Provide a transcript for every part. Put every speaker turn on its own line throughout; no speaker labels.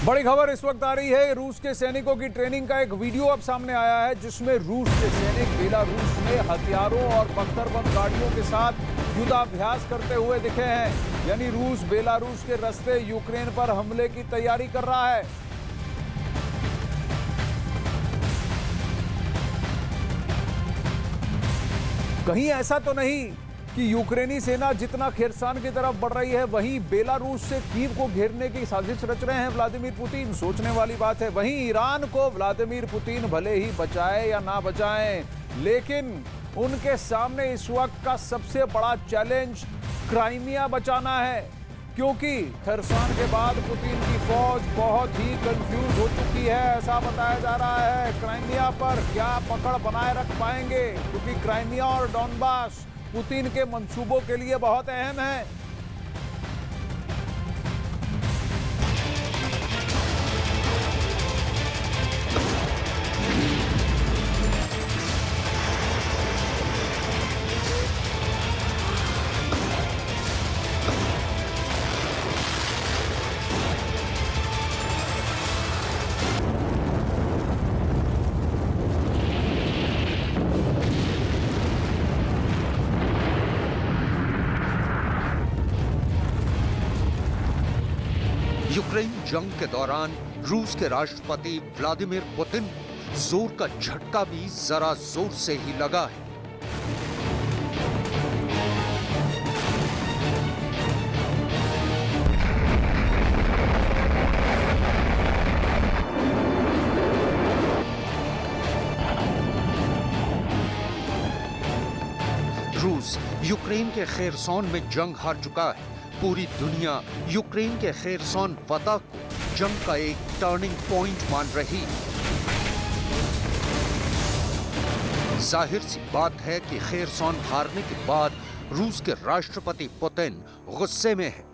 बड़ी खबर इस वक्त आ रही है। रूस के सैनिकों की ट्रेनिंग का एक वीडियो अब सामने आया है, जिसमें रूस के सैनिक बेलारूस में हथियारों और बख्तरबंद गाड़ियों के साथ युद्धाभ्यास करते हुए दिखे हैं। यानी रूस बेलारूस के रास्ते यूक्रेन पर हमले की तैयारी कर रहा है। कहीं ऐसा तो नहीं कि यूक्रेनी सेना जितना खेरसान की तरफ बढ़ रही है, वहीं बेलारूस से कीव को घेरने की साजिश रच रहे हैं व्लादिमीर पुतिन। सोचने वाली बात है। वहीं ईरान को व्लादिमीर पुतिन भले ही बचाए या ना बचाएं, लेकिन उनके सामने इस वक्त का सबसे बड़ा चैलेंज क्राइमिया बचाना है, क्योंकि खेरसान के बाद पुतिन की फौज बहुत ही कंफ्यूज हो चुकी है। ऐसा बताया जा रहा है क्राइमिया पर क्या पकड़ बनाए रख पाएंगे, क्योंकि क्राइमिया और डॉनबास पुतिन के मंसूबों के लिए बहुत अहम है।
यूक्रेन जंग के दौरान रूस के राष्ट्रपति व्लादिमीर पुतिन जोर का झटका भी जरा जोर से ही लगा है। रूस यूक्रेन के खेरसॉन में जंग हार चुका है। पूरी दुनिया यूक्रेन के खेरसॉन फतह को जंग का एक टर्निंग पॉइंट मान रही। जाहिर सी बात है कि खेरसॉन हारने के बाद रूस के राष्ट्रपति पुतिन गुस्से में है।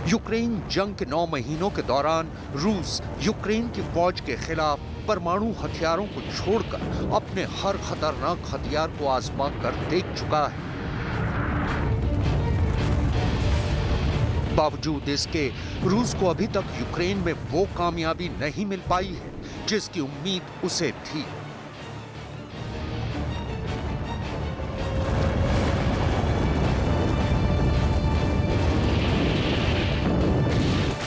यूक्रेन जंग के 9 महीनों के दौरान रूस यूक्रेन की फौज के खिलाफ परमाणु हथियारों को छोड़कर अपने हर खतरनाक हथियार को आजमा कर देख चुका है। बावजूद इसके रूस को अभी तक यूक्रेन में वो कामयाबी नहीं मिल पाई है जिसकी उम्मीद उसे थी।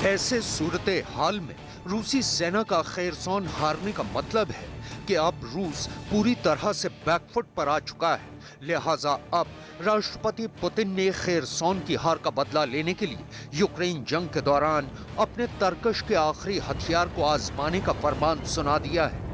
ऐसे सूरते हाल में रूसी सेना का खेरसॉन हारने का मतलब है कि अब रूस पूरी तरह से बैकफुट पर आ चुका है। लिहाजा अब राष्ट्रपति पुतिन ने खेरसॉन की हार का बदला लेने के लिए यूक्रेन जंग के दौरान अपने तरकश के आखिरी हथियार को आजमाने का फरमान सुना दिया है।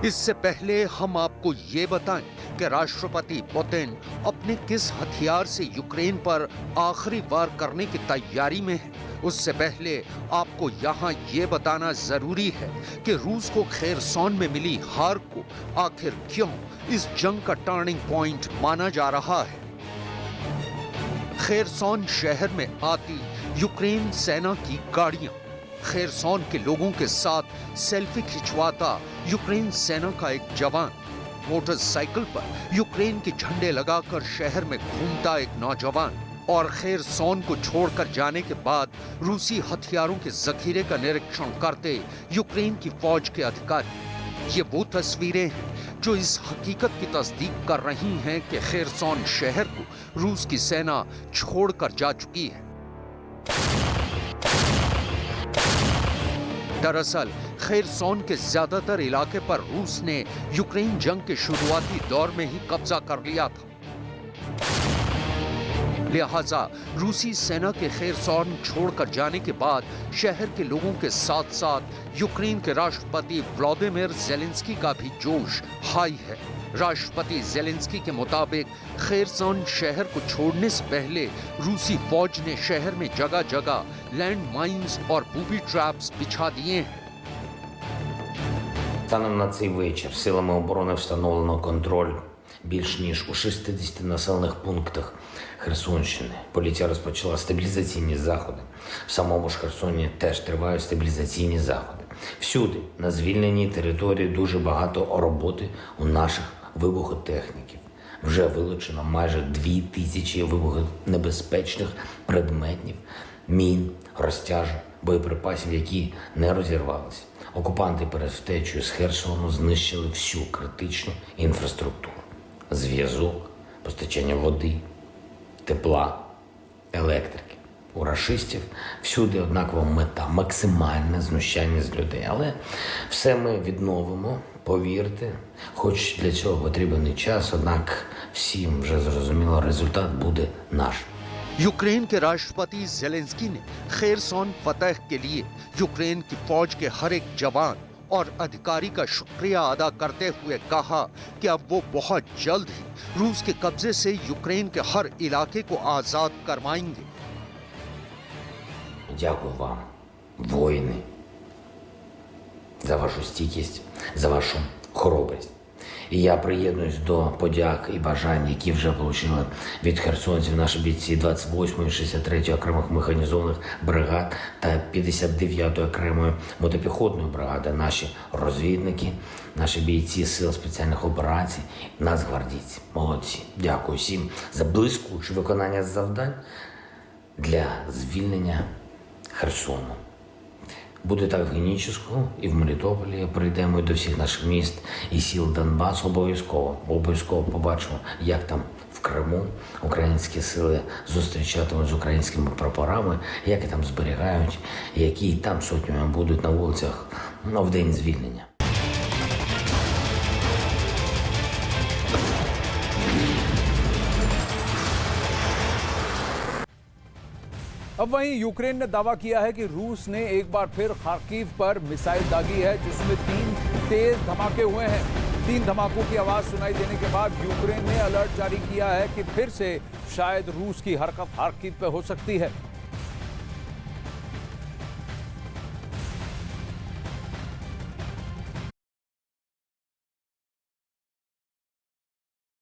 इससे पहले हम आपको ये बताएं कि राष्ट्रपति पुतिन अपने किस हथियार से यूक्रेन पर आखिरी वार करने की तैयारी में है। उससे पहले आपको यहाँ ये बताना जरूरी है कि रूस को खेरसॉन में मिली हार को आखिर क्यों इस जंग का टर्निंग पॉइंट माना जा रहा है। खेरसॉन शहर में आती यूक्रेन सेना की गाड़ियां, खेरसॉन के लोगों के साथ सेल्फी खिंचवाता यूक्रेन सेना का एक जवान, मोटरसाइकिल पर यूक्रेन के झंडे लगाकर शहर में घूमता एक नौजवान और खेरसॉन को छोड़कर जाने के बाद रूसी हथियारों के जखीरे का निरीक्षण करते यूक्रेन की फौज के अधिकारी। ये वो तस्वीरें हैं जो इस हकीकत की तस्दीक कर रही हैं कि खेरसॉन शहर को रूस की सेना छोड़कर जा चुकी है। दरअसल खेरसॉन के ज्यादातर इलाके पर रूस ने यूक्रेन जंग के शुरुआती दौर में ही कब्जा कर लिया था। लिहाजा रूसी सेना के खेरसॉन छोड़कर जाने के बाद शहर के लोगों के साथ साथ यूक्रेन के राष्ट्रपति व्लादिमीर ज़ेलेंस्की का भी जोश हाई है। राष्ट्रपति ज़ेलेंस्की के मुताबिक खेरसॉन शहर को छोड़ने से पहले रूसी फौज ने शहर में जगह जगह लैंड माइन्स और बूबी ट्रैप्स बिछा दिए हैं।
Станом на цей вечір силами оборони встановлено контроль більш ніж у 60 населених пунктах Херсонщини. Поліція розпочала стабілізаційні заходи. В самому ж Херсоні теж тривають стабілізаційні заходи. Всюди, на звільненій території, дуже багато роботи у наших вибухотехніків. Вже вилучено майже 2000 вибухонебезпечних предметів, мін, розтяжок, боєприпасів, які не розірвалися. Окупанти перед втечею з Херсону знищили всю критичну інфраструктуру. Зв'язок, постачання води, тепла, електрики. У рашистів всюди однакова мета – максимальне знущання з людей. Але все ми відновимо, повірте, хоч для цього потрібен і час, однак всім вже зрозуміло, результат буде наш.
यूक्रेन के राष्ट्रपति जेलेंस्की ने खेरसॉन फतह के लिए यूक्रेन की फौज के हर एक जवान और अधिकारी का शुक्रिया अदा करते हुए कहा कि अब वो बहुत जल्द ही रूस के कब्जे से यूक्रेन के हर इलाके को आजाद करवाएंगे।
Дякую вам, воїни, за вашу стійкість, за вашу хоробрість. І я приєднуюсь до подяк і бажань, які вже отримали від херсонців наші бійці 28-ї, 63-ї окремих механізованих бригад та 59-ї окремої мотопіхотної бригади, наші розвідники, наші бійці сил спеціальних операцій, нацгвардійці. Молодці. Дякую всім за блискуче виконання завдань для звільнення Херсону. Буде так в Генічеську і в Мелітополі. Прийдемо і до всіх наших міст і сіл Донбасу. Обов'язково побачимо, як там в Криму українські сили зустрічатимуть з українськими прапорами, як і там зберігають, які там сотнями будуть на вулицях в день звільнення.
अब वहीं यूक्रेन ने दावा किया है कि रूस ने एक बार फिर खार्किव पर मिसाइल दागी है, जिसमें 3 तेज धमाके हुए हैं। 3 धमाकों की आवाज सुनाई देने के बाद यूक्रेन ने अलर्ट जारी किया है कि फिर से शायद रूस की हरकत खार्किव पर हो सकती है।